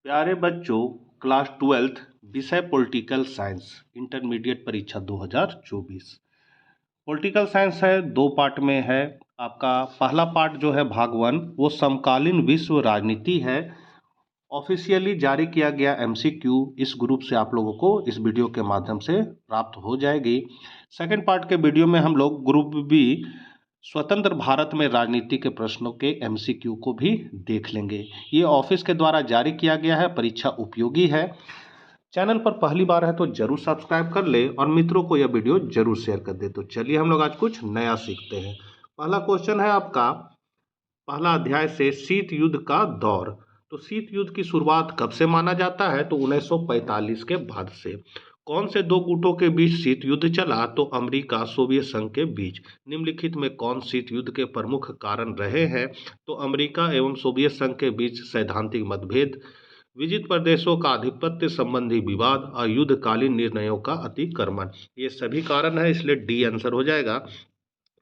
प्यारे बच्चों, class 12th विषय पॉलिटिकल साइंस इंटरमीडिएट परीक्षा 2024। पॉलिटिकल साइंस है, दो पार्ट में है। आपका पहला पार्ट जो है भाग 1 वो समकालीन विश्व राजनीति है। ऑफिशियली जारी किया गया एमसीक्यू इस ग्रुप से आप लोगों को इस वीडियो के माध्यम से प्राप्त हो जाएगी। सेकंड पार्ट के वीडियो में हम लोग ग्रुप बी स्वतंत्र भारत में राजनीति के प्रश्नों के एमसीक्यू को भी देख लेंगे। ये ऑफिस के द्वारा जारी किया गया है, परीक्षा उपयोगी है। चैनल पर पहली बार है तो जरूर सब्सक्राइब कर ले और मित्रों को यह वीडियो जरूर शेयर कर दे। तो चलिए हम लोग आज कुछ नया सीखते हैं। पहला क्वेश्चन है आपका, पहला अध्याय से शीत युद्ध का दौर। तो शीत युद्ध की शुरुआत कब से माना जाता है? तो 1945 के बाद से। कौन से दो गुटों के बीच शीत युद्ध चला? तो अमेरिका सोवियत संघ के बीच। निम्नलिखित में कौन शीत युद्ध के प्रमुख कारण रहे हैं? तो अमेरिका एवं सोवियत संघ के बीच सैद्धांतिक मतभेद, विजित प्रदेशों का आधिपत्य संबंधी विवाद और युद्धकालीन निर्णयों का अतिक्रमण। ये सभी कारण है, इसलिए डी आंसर हो जाएगा।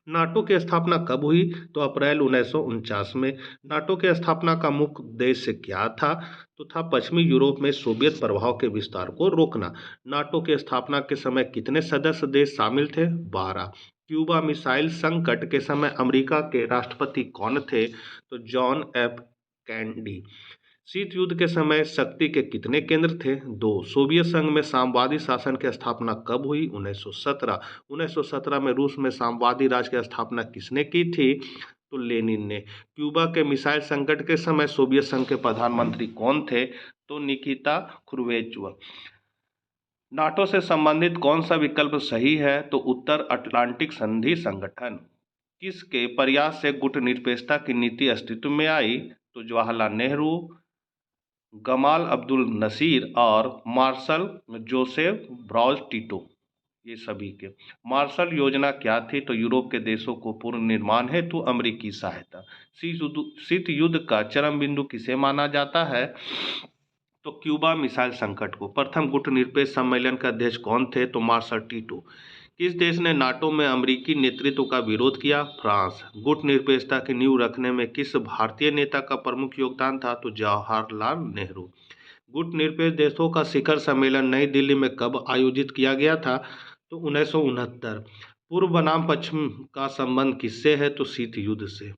नाटो की स्थापना कब हुई? तो अप्रैल 1949 में। नाटो की स्थापना का मुख्य उद्देश्य क्या था? तो था पश्चिमी यूरोप में सोवियत प्रभाव के विस्तार को रोकना। नाटो की स्थापना के समय कितने सदस्य देश शामिल थे? 12। क्यूबा मिसाइल संकट के समय अमेरिका के राष्ट्रपति कौन थे? तो जॉन एफ कैनेडी। शीत युद्ध के समय शक्ति के कितने केंद्र थे? 2। सोवियत संघ में साम्यवादी शासन की स्थापना कब हुई? 1917। 1917 में रूस में साम्यवादी राज की स्थापना किसने की थी? तो लेनिन ने। क्यूबा के मिसाइल संकट के समय सोवियत संघ के प्रधानमंत्री कौन थे? तो निकिता खुरुश्चेव। नाटो से संबंधित कौन सा विकल्प सही है? तो उत्तर अटलांटिक संधि संगठन। किसके प्रयास से गुटनिरपेक्षता की नीति अस्तित्व में आई? तो जवाहरलाल नेहरू, गमाल अब्दुल नसीर और मार्शल जोसेफ ब्राज टिटो। ये सभी के। मार्शल योजना क्या थी? तो यूरोप के देशों को पुनर्निर्माण हेतु अमेरिकी सहायता। शीत युद्ध का चरम बिंदु किसे माना जाता है? तो क्यूबा मिसाइल संकट को। प्रथम गुटनिरपेक्ष सम्मेलन के अध्यक्ष कौन थे? तो मार्शल टिटो। किस देश ने नाटो में अमेरिकी नेतृत्व का विरोध किया? फ्रांस। गुटनिरपेक्षता की नींव रखने में किस भारतीय नेता का प्रमुख योगदान था? तो जवाहरलाल नेहरू। गुटनिरपेक्ष देशों का शिखर सम्मेलन नई दिल्ली में कब आयोजित किया गया था? तो 1969। पूर्व बनाम पश्चिम का संबंध किससे है? तो शीत युद्ध से।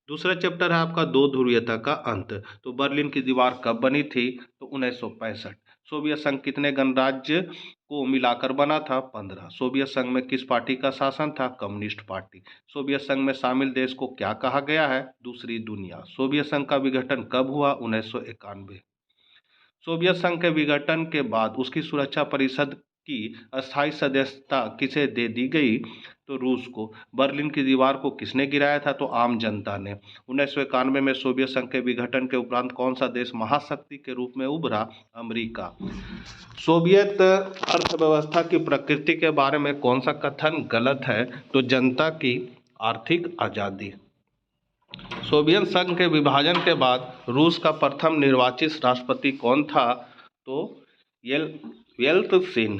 दूसरा चैप्टर है आपका दो ध्रुवीयता का अंत। तो बर्लिन की दीवार कब बनी थी? तो 1965। सोवियत संघ कितने गणराज्य को मिलाकर बना था? 15। सोवियत संघ में किस पार्टी का शासन था? Communist party. सोवियत संघ में शामिल देश को क्या कहा गया है? दूसरी दुनिया। सोवियत संघ का विघटन कब हुआ? 1991। सोवियत संघ के विघटन के बाद उसकी सुरक्षा परिषद की अस्थायी सदस्यता किसे दे दी गई? तो रूस को। बर्लिन की दीवार को किसने गिराया था? तो आम जनता ने। 1991 में सोवियत संघ के विघटन के उपरांत कौन सा देश महाशक्ति के रूप में उभरा? अमेरिका। सोवियत अर्थव्यवस्था की प्रकृति के बारे में कौन सा कथन गलत है? तो जनता की आर्थिक आज़ादी। सोवियत संघ के विभाजन के बाद रूस का प्रथम निर्वाचित राष्ट्रपति कौन था? तो येल्त्सिन।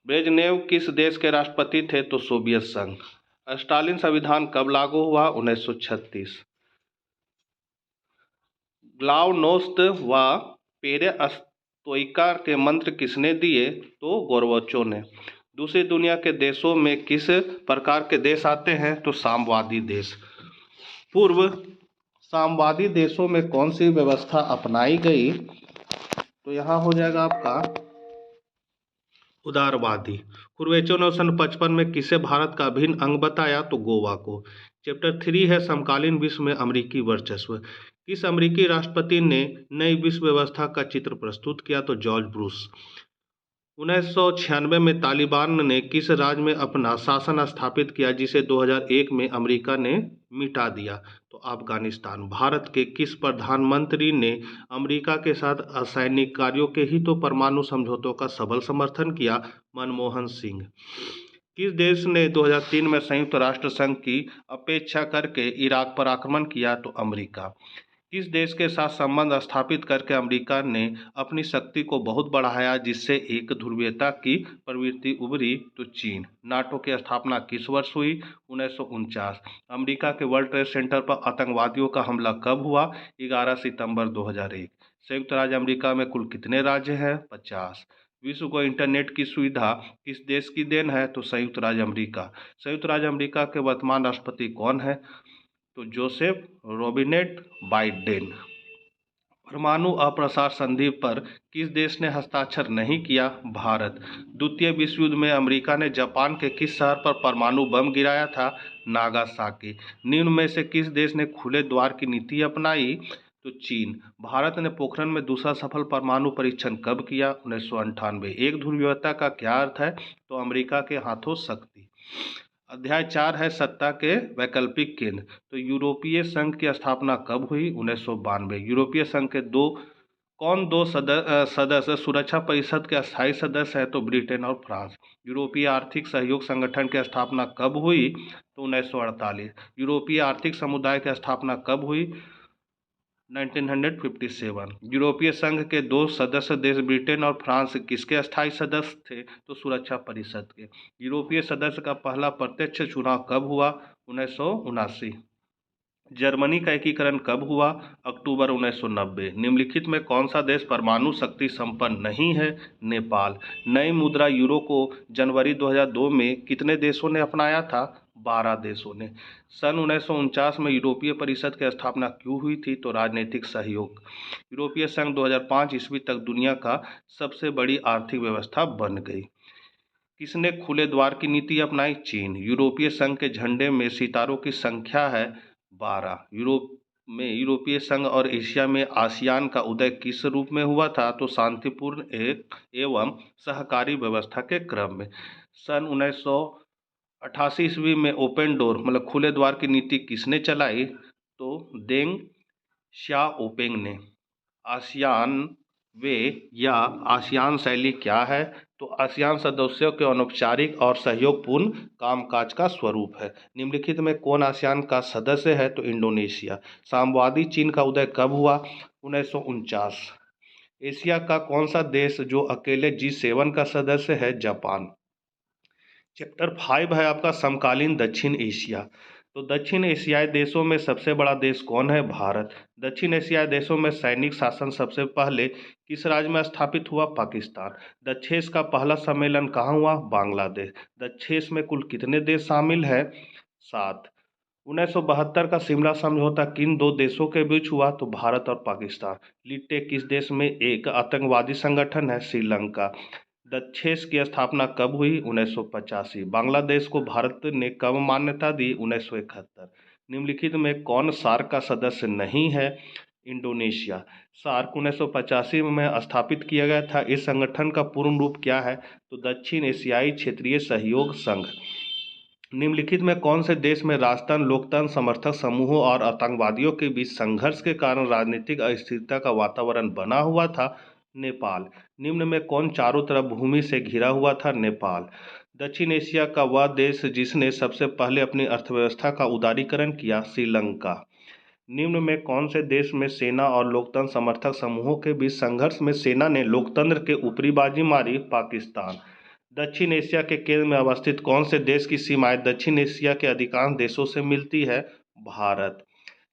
ब्रेजनेव किस देश के राष्ट्रपति थे? तो सोवियत संघ। स्टालिन संविधान कब लागू हुआ? 1936। ग्लाउनोस्त व पेरेस्त्रोइका के मंत्र किसने दिए? तो गोर्बाचोव ने। दूसरी दुनिया के देशों में किस प्रकार के देश आते हैं? तो साम्यवादी देश। पूर्व साम्यवादी देशों में कौन सी व्यवस्था अपनाई गई? तो यहाँ हो जाएगा आपका उदारवादी। खुरुश्चेव ने 1955 में किसे भारत का अभिन्न अंग बताया? तो गोवा को। चैप्टर 3 है समकालीन विश्व में अमेरिकी वर्चस्व। किस अमेरिकी राष्ट्रपति ने नई विश्व व्यवस्था का चित्र प्रस्तुत किया? तो जॉर्ज बुश। 1996 में तालिबान ने किस राज्य में अपना शासन स्थापित किया जिसे 2001 में अमेरिका ने मिटा दिया? तो अफगानिस्तान। भारत के किस प्रधानमंत्री ने अमेरिका के साथ असैनिक कार्यों के हितों परमाणु समझौतों का सबल समर्थन किया? मनमोहन सिंह। किस देश ने 2003 में संयुक्त राष्ट्र संघ की अपेक्षा करके इराक पर आक्रमण किया? तो अमेरिका। किस देश के साथ संबंध स्थापित करके अमेरिका ने अपनी शक्ति को बहुत बढ़ाया जिससे एक ध्रुवीयता की प्रवृत्ति उभरी? तो चीन। नाटो की स्थापना किस वर्ष हुई? 1949। अमेरिका के वर्ल्ड ट्रेड सेंटर पर आतंकवादियों का हमला कब हुआ? 11 सितंबर 2001। संयुक्त राज्य अमेरिका में कुल कितने राज्य हैं? 50। विश्व को इंटरनेट की सुविधा किस देश की देन है? तो संयुक्त राज्य अमेरिका। संयुक्त राज्य अमेरिका के वर्तमान राष्ट्रपति कौन है? तो जोसेफ रोबिनेट बाइडेन। परमाणु अप्रसार संधि पर किस देश ने हस्ताक्षर नहीं किया? भारत। द्वितीय विश्व युद्ध में अमेरिका ने जापान के किस शहर पर परमाणु बम गिराया था? नागासाकी। निम्न में से किस देश ने खुले द्वार की नीति अपनाई? तो चीन। भारत ने पोखरण में दूसरा सफल परमाणु परीक्षण कब किया? 1998। एक ध्रुवीयता का क्या अर्थ है? तो अमेरिका के हाथों शक्ति। अध्याय 4 है सत्ता के वैकल्पिक केंद्र। तो यूरोपीय संघ की स्थापना कब हुई? 1992। यूरोपीय संघ के दो सदस्य सुरक्षा परिषद के अस्थायी सदस्य है? तो ब्रिटेन और फ्रांस। यूरोपीय आर्थिक सहयोग संगठन की स्थापना कब हुई? तो 1948। यूरोपीय आर्थिक समुदाय की स्थापना कब हुई? 1957। यूरोपीय संघ के दो सदस्य देश ब्रिटेन और फ्रांस किसके अस्थायी सदस्य थे? तो सुरक्षा परिषद के। यूरोपीय सदस्य का पहला प्रत्यक्ष चुनाव कब हुआ? 1979। जर्मनी का एकीकरण कब हुआ? अक्टूबर 1990। निम्नलिखित में कौन सा देश परमाणु शक्ति संपन्न नहीं है? नेपाल। नई मुद्रा यूरो को जनवरी 2002 में कितने देशों ने अपनाया था? 12 देशों ने। सन 1949 में यूरोपीय परिषद की स्थापना क्यों हुई थी? तो राजनीतिक सहयोग। यूरोपीय संघ 2005 ईस्वी तक दुनिया का सबसे बड़ी आर्थिक व्यवस्था बन गई। किसने खुले द्वार की नीति अपनाई? चीन। यूरोपीय संघ के झंडे में सितारों की संख्या है 12। यूरोपीय संघ और एशिया में आसियान का उदय किस रूप में हुआ था? तो शांतिपूर्ण एवं सहकारी व्यवस्था के क्रम में। सन 1988 ईस्वी में ओपन डोर मतलब खुले द्वार की नीति किसने चलाई? तो देंग शियाओपिंग ने। आसियान वे या आसियान शैली क्या है? तो आसियान सदस्यों के अनौपचारिक और सहयोगपूर्ण कामकाज का स्वरूप है। निम्नलिखित में कौन आसियान का सदस्य है? तो इंडोनेशिया। साम्यवादी चीन का उदय कब हुआ? 1949। एशिया का कौन सा देश जो अकेले G7 का सदस्य है? जापान। चैप्टर 5 है आपका समकालीन दक्षिण एशिया। तो दक्षिण एशियाई देशों में सबसे बड़ा देश कौन है? भारत। दक्षिण एशियाई देशों में सैनिक शासन सबसे पहले किस राज्य में स्थापित हुआ? पाकिस्तान। दक्षेस का पहला सम्मेलन कहाँ हुआ? बांग्लादेश। दक्षेस में कुल कितने देश शामिल है? 7। 1972 का शिमला समझौता किन दो देशों के बीच हुआ? तो भारत और पाकिस्तान। लिट्टे किस देश में एक आतंकवादी संगठन है? श्रीलंका। दक्षेस की स्थापना कब हुई? 1985। बांग्लादेश को भारत ने कब मान्यता दी? 1971। निम्नलिखित में कौन सार्क का सदस्य नहीं है? इंडोनेशिया। सार्क 1985 में स्थापित किया गया था। इस संगठन का पूर्ण रूप क्या है? तो दक्षिण एशियाई क्षेत्रीय सहयोग संघ। निम्नलिखित में कौन से देश में राजतंत्र, लोकतंत्र, समर्थक समूहों और आतंकवादियों के बीच संघर्ष के कारण राजनीतिक अस्थिरता का वातावरण बना हुआ था? नेपाल। निम्न में कौन चारों तरफ भूमि से घिरा हुआ था? नेपाल। दक्षिण एशिया का वह देश जिसने सबसे पहले अपनी अर्थव्यवस्था का उदारीकरण किया? श्रीलंका। निम्न में कौन से देश में सेना और लोकतंत्र समर्थक समूहों के बीच संघर्ष में सेना ने लोकतंत्र के ऊपरी बाजी मारी? पाकिस्तान। दक्षिण एशिया के केंद्र में अवस्थित कौन से देश की सीमाएं दक्षिण एशिया के अधिकांश देशों से मिलती है? भारत।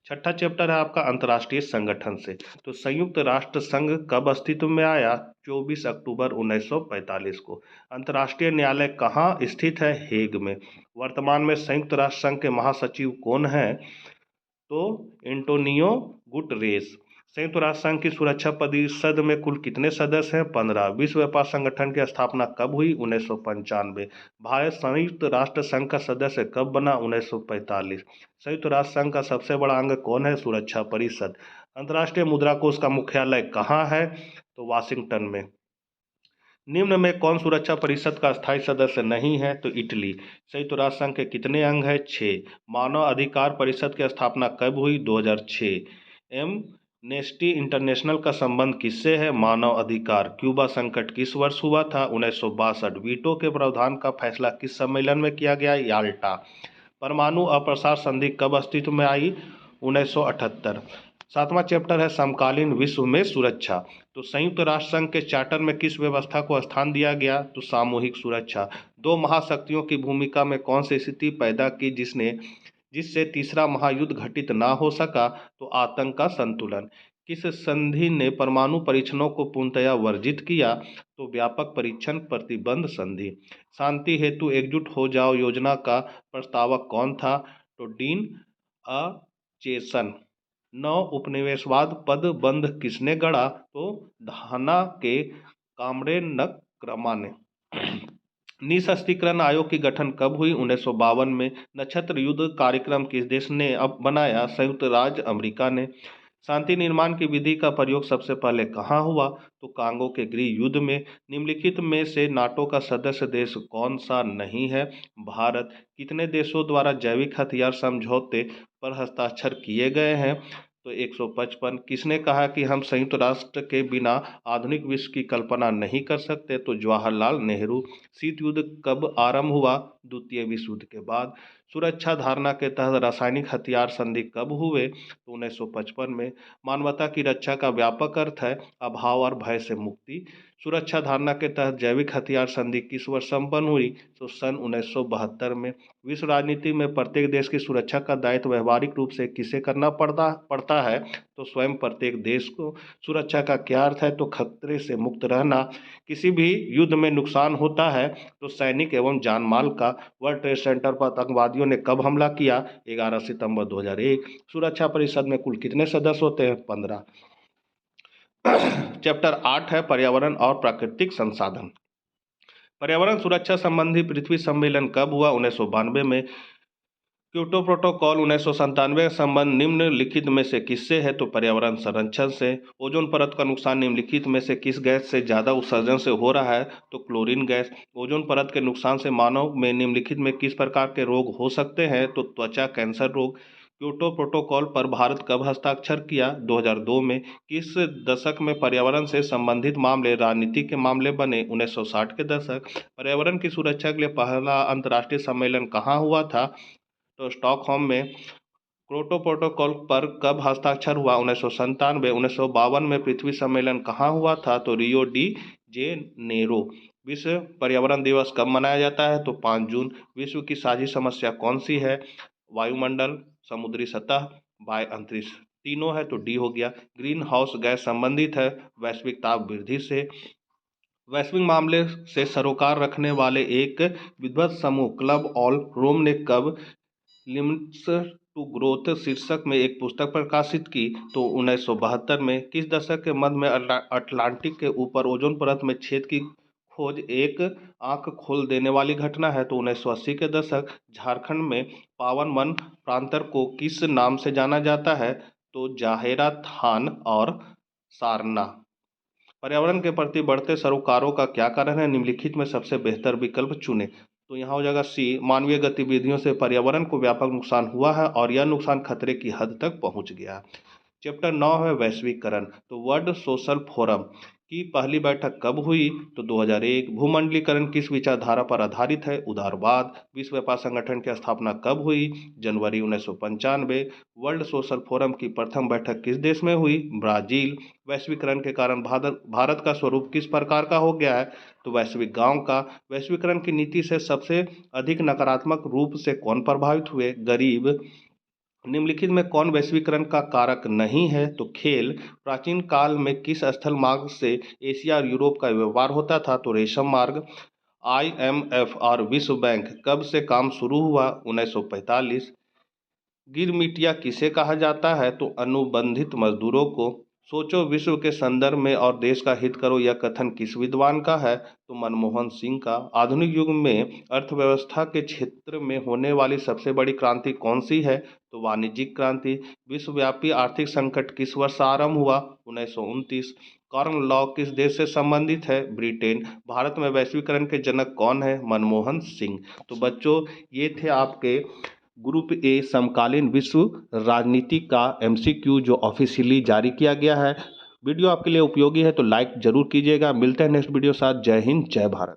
छठा चैप्टर है आपका अंतर्राष्ट्रीय संगठन से। तो संयुक्त राष्ट्र संघ कब अस्तित्व में आया? 24 अक्टूबर 1945 को। अंतर्राष्ट्रीय न्यायालय कहाँ स्थित है? हेग में। वर्तमान में संयुक्त राष्ट्र संघ के महासचिव कौन है? तो एंटोनियो गुटरेस। संयुक्त राष्ट्र संघ की सुरक्षा परिषद में कुल कितने सदस्य हैं? 15। विश्व व्यापार संगठन की स्थापना कब हुई? 1995। भारत संयुक्त राष्ट्र संघ का सदस्य कब बना? 1945। संयुक्त राष्ट्र संघ का सबसे बड़ा अंग कौन है? सुरक्षा परिषद। अंतर्राष्ट्रीय मुद्रा कोष का मुख्यालय कहाँ है? तो वाशिंगटन में। निम्न में कौन सुरक्षा परिषद का स्थायी सदस्य नहीं है? तो इटली। संयुक्त राष्ट्र संघ के कितने अंग हैं? 6। मानव अधिकार परिषद की स्थापना कब हुई? 2006। एमनेस्टी इंटरनेशनल का संबंध किससे है? मानव अधिकार। क्यूबा संकट किस वर्ष हुआ था? 1962। वीटो के प्रावधान का फैसला किस सम्मेलन में किया गया? याल्टा। परमाणु अप्रसार संधि कब अस्तित्व में आई? 1978। सातवां चैप्टर है समकालीन विश्व में सुरक्षा। तो संयुक्त राष्ट्र संघ के चार्टर में किस व्यवस्था को स्थान दिया गया? तो सामूहिक सुरक्षा। दो महाशक्तियों की भूमिका में कौन सी स्थिति पैदा की जिससे तीसरा महायुद्ध घटित ना हो सका? तो आतंक का संतुलन। किस संधि ने परमाणु परीक्षणों को पूर्णतया वर्जित किया? तो व्यापक परीक्षण प्रतिबंध संधि। शांति हेतु एकजुट हो जाओ योजना का प्रस्तावक कौन था? तो डीन अचेसन। 9 उपनिवेशवाद पद बंध किसने गढ़ा? तो घाना के कामरे नक्रमा ने। निःशस्त्रीकरण आयोग की गठन कब हुई? 1952 में। नक्षत्र युद्ध कार्यक्रम किस देश ने अब बनाया? संयुक्त राज्य अमेरिका ने। शांति निर्माण की विधि का प्रयोग सबसे पहले कहाँ हुआ? तो कांगो के गृह युद्ध में। निम्नलिखित में से नाटो का सदस्य देश कौन सा नहीं है? भारत। कितने देशों द्वारा जैविक हथियार समझौते पर हस्ताक्षर किए गए हैं? तो 155। किसने कहा कि हम संयुक्त राष्ट्र के बिना आधुनिक विश्व की कल्पना नहीं कर सकते? तो जवाहरलाल नेहरू। शीत युद्ध कब आरंभ हुआ? द्वितीय विश्व युद्ध के बाद। सुरक्षा धारणा के तहत रासायनिक हथियार संधि कब हुए? तो 1955 में। मानवता की रक्षा का व्यापक अर्थ है अभाव और भय से मुक्ति। सुरक्षा धारणा के तहत जैविक हथियार संधि किस वर्ष संपन्न हुई? तो सन 1972 में। विश्व राजनीति में प्रत्येक देश की सुरक्षा का दायित्व व्यवहारिक रूप से किसे करना पड़ता है? तो स्वयं प्रत्येक देश को। सुरक्षा का क्या अर्थ है? तो खतरे से मुक्त रहना। किसी भी युद्ध में नुकसान होता है तो सैनिक एवं जानमाल का। वर्ल्ड ट्रेड सेंटर पर आतंकवादियों ने कब हमला किया? 11 सितंबर 2001। सुरक्षा परिषद में कुल कितने सदस्य होते हैं? 15। चैप्टर 8 है पर्यावरण और प्राकृतिक संसाधन। पर्यावरण सुरक्षा संबंधी पृथ्वी सम्मेलन कब हुआ? 1992 में। क्योटो प्रोटोकॉल 1997 का संबंध निम्नलिखित में से किससे है? तो पर्यावरण संरक्षण से। ओजोन परत का नुकसान निम्नलिखित में से किस गैस से ज़्यादा उत्सर्जन से हो रहा है? तो क्लोरीन गैस। ओजोन परत के नुकसान से मानव में निम्नलिखित में किस प्रकार के रोग हो सकते हैं? तो त्वचा कैंसर रोग। क्योटो प्रोटोकॉल पर भारत कब हस्ताक्षर किया? 2002 में। किस दशक में पर्यावरण से संबंधित मामले राजनीति के मामले बने? 1960 के दशक। पर्यावरण की सुरक्षा के लिए पहला अंतर्राष्ट्रीय सम्मेलन कहाँ हुआ था? तो स्टॉकहोम में। क्योटो प्रोटोकॉल पर कब हस्ताक्षर हुआ? 1997। 1952 में पृथ्वी सम्मेलन कहाँ हुआ था? तो रियो डी जेनेरो। विश्व पर्यावरण दिवस कब मनाया जाता है? तो 5 जून। विश्व की साझी समस्या कौन सी है? वायुमंडल, समुद्री सतह, वायु अंतरिक्ष। तीनों है तो डी हो गया। ग्रीन हाउस गैस संबंधित है वैश्विक ताप वृद्धि से। वैश्विक मामले से सरोकार रखने वाले एक विद्वत समूह क्लब ऑल रोम ने कब लिमिट्स टू ग्रोथ शीर्षक में एक पुस्तक प्रकाशित की? तो 1972 में। किस दशक के मध्य में अटलांटिक के ऊपर ओजोन परत में छेद की खोज एक आंख खोल देने वाली घटना है? तो 1980 के दशक। झारखंड में पावन वन प्रांतर को किस नाम से जाना जाता है? तो जाहेरा थान और सारना। पर्यावरण के प्रति बढ़ते सरोकारों का क्या कारण है? निम्नलिखित में सबसे बेहतर विकल्प चुने। तो यहाँ हो जाएगा सी। मानवीय गतिविधियों से पर्यावरण को व्यापक नुकसान हुआ है और यह नुकसान खतरे की हद तक पहुँच गया। चैप्टर 9 है वैश्वीकरण। तो वर्ल्ड सोशल फोरम की पहली बैठक कब हुई? तो 2001। भूमंडलीकरण किस विचारधारा पर आधारित है? उदारवाद। विश्व व्यापार संगठन की स्थापना कब हुई? जनवरी 1995। वर्ल्ड सोशल फोरम की प्रथम बैठक किस देश में हुई? ब्राजील। वैश्वीकरण के कारण भारत का स्वरूप किस प्रकार का हो गया है? तो वैश्विक गांव का। वैश्वीकरण की नीति से सबसे अधिक नकारात्मक रूप से कौन प्रभावित हुए? गरीब। निम्नलिखित में कौन वैश्वीकरण का कारक नहीं है? तो खेल। प्राचीन काल में किस स्थल मार्ग से एशिया और यूरोप का व्यापार होता था? तो रेशम मार्ग। IMF और विश्व बैंक कब से काम शुरू हुआ? 1945। गिरमिटिया किसे कहा जाता है? तो अनुबंधित मजदूरों को। सोचो विश्व के संदर्भ में और देश का हित करो यह कथन किस विद्वान का है? तो मनमोहन सिंह का। आधुनिक युग में अर्थव्यवस्था के क्षेत्र में होने वाली सबसे बड़ी क्रांति कौन सी है? तो वाणिज्यिक क्रांति। विश्वव्यापी आर्थिक संकट किस वर्ष आरंभ हुआ? 1929। कॉर्न लॉ किस देश से संबंधित है? ब्रिटेन। भारत में वैश्वीकरण के जनक कौन है? मनमोहन सिंह। तो बच्चों ये थे आपके ग्रुप ए समकालीन विश्व राजनीति का MCQ जो ऑफिशियली जारी किया गया है। वीडियो आपके लिए उपयोगी है तो लाइक जरूर कीजिएगा। मिलते हैं नेक्स्ट वीडियो साथ। जय हिंद, जय भारत।